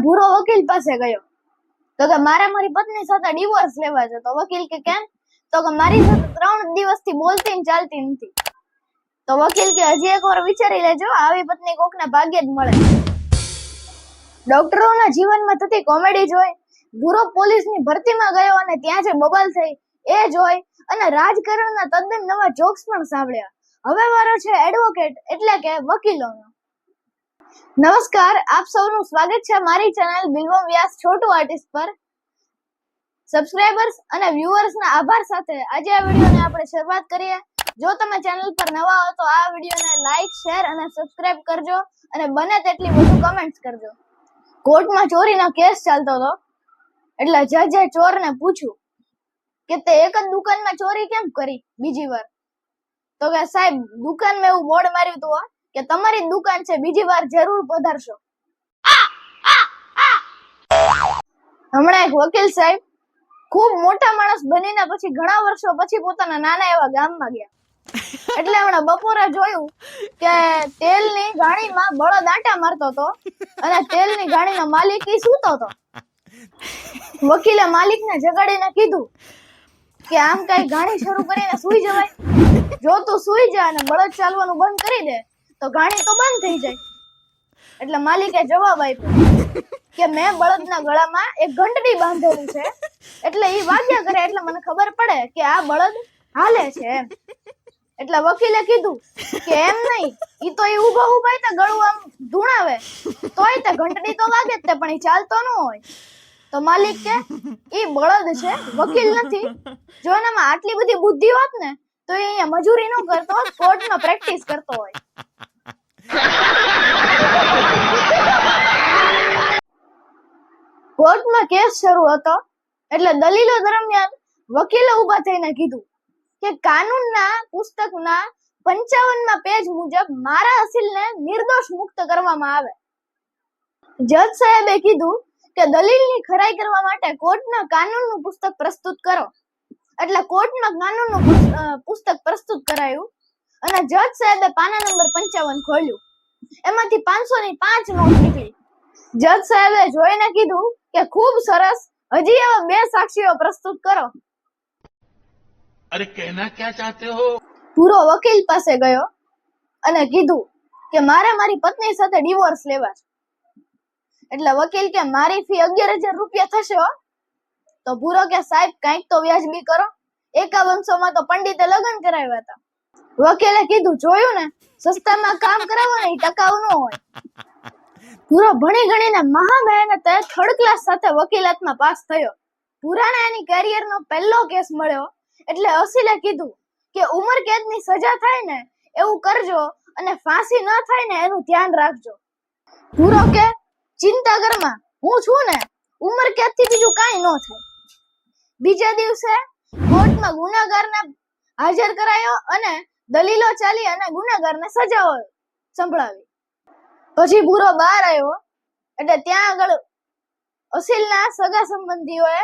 ભૂરો વકીલ પાસે ગયો તો કે મારે મારી પત્ની સાથે ડિવોર્સ લેવા છે. તો વકીલ કે કેમ? તો કે મારી સાથે 3 દિવસથી બોલતી ને ચાલતી નથી. તો વકીલ કે હજી એકવાર વિચારી લેજો, આવી પત્ની કોકને ભાગ્યે જ મળે. ડોક્ટરોના જીવનમાં થતી કોમેડી જોઈ, ભૂરો પોલીસની ભરતીમાં ગયો અને ત્યાં જે બબાલ થઈ એ જોઈ અને રાજકારણના તદ્દન નવા જોક્સ પણ સાંભળ્યા. હવે વારો છે એડવોકેટ એટલે કે વકીલોનો. નમસ્કાર, આપ સૌનું સ્વાગત છે મારી ચેનલ બિલવમ વ્યાસ છોટુ આર્ટિસ્ટ પર. સબસ્ક્રાઇબર્સ અને વ્યુઅર્સના આભાર સાથે આજે આ વિડીયોને આપણે શરૂઆત કરીએ. જો તમે ચેનલ પર નવા હો તો આ વિડીયોને લાઈક, શેર અને સબસ્ક્રાઇબ કરજો અને બને તેટલી વધુ કમેન્ટ્સ કરજો. કોર્ટમાં ચોરીનો કેસ ચાલતો હતો એટલે જજે ચોરને પૂછ્યું કે તે એક જ દુકાનમાં ચોરી કેમ કરી બીજી વાર? તો કે સાહેબ, દુકાનમાં એવું બોર્ડ માર્યું હતું કે તમારી દુકાન છે, બીજી વાર જરૂર પધારશો. હમણાં એક વકીલ સાહેબ ખૂબ મોટા માણસ બનીને પછી ઘણા વર્ષો પછી પોતાના નાના એવા ગામમાં ગયા. એટલે હમણાં બપોરે જોયું કે તેલની ગાડીમાં બળદ આંટા મારતો હતો અને તેલની ગાડીનો માલિક ઈ સૂતો હતો. વકીલે માલિકને જગાડીને કીધું કે આમ કઈ ગાડી શરૂ કરીને સૂઈ જવાય? જો તું સૂઈ જા અને બળદ ચાલવાનું બંધ કરી દે તો ગાડી તો બંધ થઈ જાય. એટલે માલિકે જવાબ આપ્યો કે મેં બળદના ગળામાં એક ઘંટડી બાંધેલી છે, એટલે ઈ વાગ્યા કરે એટલે મને ખબર પડે કે આ બળદ હાલે છે એમ. એટલે વકીલે કીધું કે એમ નહીં, ઈ તો ઈ ઊભો તે ગળું આમ ધૂણાવે તોય તે ઘંટડી તો વાગે જ તે, પણ ઈ ચાલતો ન હોય. તો માલિક કે ઈ બળદ છે, વકીલ નથી. જો એનામાં આટલી બધી બુદ્ધિ હોત ને તો એ અહીંયા મજૂરી ન કરતો, કોર્ટમાં પ્રેક્ટિસ કરતો હોય. કોર્ટમાં કેસ શરૂ હતો એટલે દલીલો દરમિયાન વકીલે ઊભા થઈને કીધું કે કાનૂનના પુસ્તકના 55માં પેજ મુજબ મારા અસીલને નિર્દોષ મુક્ત કરવામાં આવે. જજ સાહેબે કીધું કે દલીલની ખરાઈ કરવા માટે કોર્ટના કાનૂનનું પુસ્તક પ્રસ્તુત કરો. એટલે કોર્ટમાં કાનૂનનું પુસ્તક પ્રસ્તુત કરાયું અને જજ સાહેબે પાના નંબર 55 ખોલ્યું. એમાંથી 500ની 5 નોટ નીકળી. જજ સાહેબે જોઈને કીધું કે ખૂબ સરસ, હજી એવા 2 સાક્ષીઓ પ્રસ્તુત કરો. અરે કહેના ક્યા ચાહતે હો? પૂરો વકીલ પાસે ગયો અને કીધું કે મારે મારી પત્ની સાથે ડિવોર્સ લેવા છે. એટલે વકીલ કે મારી ફી 11,000 રૂપિયા થશે હો. તો પૂરો કે સાહેબ કંઈક તો વ્યાજબી કરો, 5100માં તો પંડિતે લગ્ન કરાવ્યા હતા. વકીલે કીધું જોયું ને, સસ્તામાં કામ કરાવો ને એ ટકાઉ ન હોય. પૂરો ભણી ગણીને મહા મહેનતે 3rd ક્લાસ સાથે વકીલાતમાં પાસ થયો. પૂરાને એની કેરિયરનો પહેલો કેસ મળ્યો એટલે અસીલે કીધું કે ઉંમર કેદની સજા થાય ને એવું કરજો અને ફાંસી ન થાય ને એનું ધ્યાન રાખજો. પૂરો કે ચિંતા કરમાં, હું છું ને, ઉંમર કેદથી બીજું કાંઈ ન થાય. બીજા દિવસે કોર્ટમાં ગુનેગારને હાજર કરાયો અને દલીલો ચાલી અને ગુનેગારને સજાઓ સંભળાવી. પછી પૂરો બહાર આવ્યો એટલે ત્યાં આગળ અસીલના સગા સંબંધીઓએ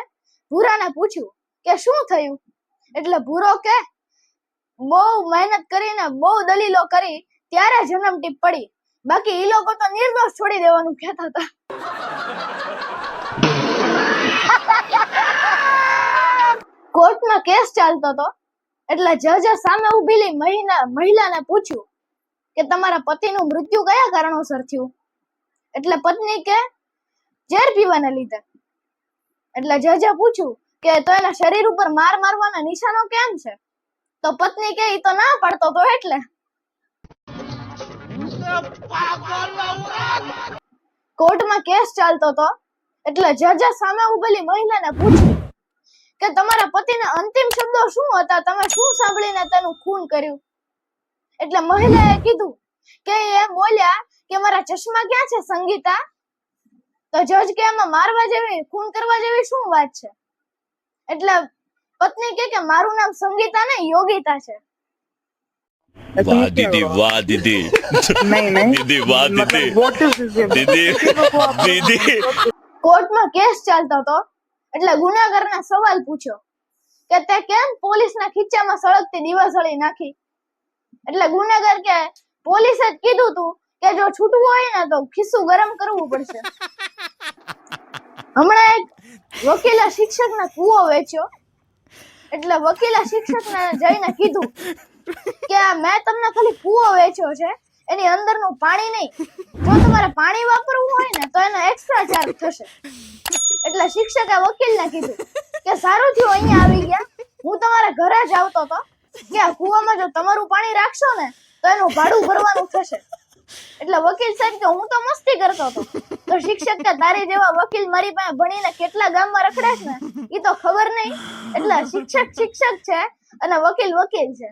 પૂરાને પૂછ્યું કે શું થયું? એટલે પૂરો કે બહુ મહેનત કરીને બહુ દલીલો કરી ત્યારે જન્મટીપ પડી, બાકી ઈ લોકો તો નિર્દોષ છોડી દેવાનું કહેતા હતા. કોર્ટમાં કેસ ચાલતો હતો એટલે જજે સામે ઊભેલી મહિલાને પૂછ્યું કે તમારા પતિનું મૃત્યુ કયા કારણોસર થયું? એટલે પત્ની કે ઝેર પીવાને લીધે. એટલે જજે પૂછ્યું કે તો એના શરીર ઉપર માર મારવાના નિશાનો કેમ છે? તો પત્ની કે ઈ તો ના પાડતો તો એટલે. કોર્ટમાં કેસ ચાલતો હતો એટલે જજે સામે ઊભેલી મહિલાને પૂછ્યું કે તમારા પતિના અંતિમ શબ્દો શું હતા? તમે શું સાંભળીને તેનું ખૂન કર્યું? એટલે મહિલાએ કીધું કે એ બોલ્યા કે મારા ચશ્મા ક્યાં છે સંગીતા? તો જજ કે એમાં મારવા જેવી, ખૂન કરવા જેવી શું વાત છે? એટલે પત્ની કે મારું નામ સંગીતા નહીં, યોગિતા છે. वाह दीदी, वाह दीदी, नहीं दीदी वाह दीदी, what is this? दीदी, दीदी. કોર્ટમાં કેસ ચાલતો હતો એટલે ગુનેગારને સવાલ પૂછ્યો કે તે કેમ પોલીસના ખીચામાં સળગતી દિવાસળી નાખી? એટલે ગુનેગાર કે પોલીસે જ કીધું તું કે જો છૂટવું હોય ને તો ખિસ્સું ગરમ કરવું પડશે. હમણાં એક વકીલે શિક્ષકને કૂવો વેચ્યો એટલે વકીલે શિક્ષકને જઈને કીધું કે આ મેં તમને ખાલી કૂવો વેચ્યો છે, એની અંદરનું પાણી નહીં. જો તમારે પાણી વાપરવું હોય ને તો એનો એક્સ્ટ્રા ચાર્જ થશે. એટલે શિક્ષકે વકીલને કીધું કે સારું થયું અહીંયા આવી ગયા, હું તમારા ઘરે જ આવતો હતો કે આ કૂવામાં જો તમારું પાણી રાખશો ને તો એનું ભાડું ભરવાનું થશે. એટલે વકીલ સાહેબ કે હું તો મસ્તી કરતો હતો. તો શિક્ષક કે તારી જેવા વકીલ મારી પાસે ભણીને કેટલા ગામમાં રખડે છે ને એ તો ખબર નહીં. એટલે શિક્ષક શિક્ષક છે અને વકીલ વકીલ છે.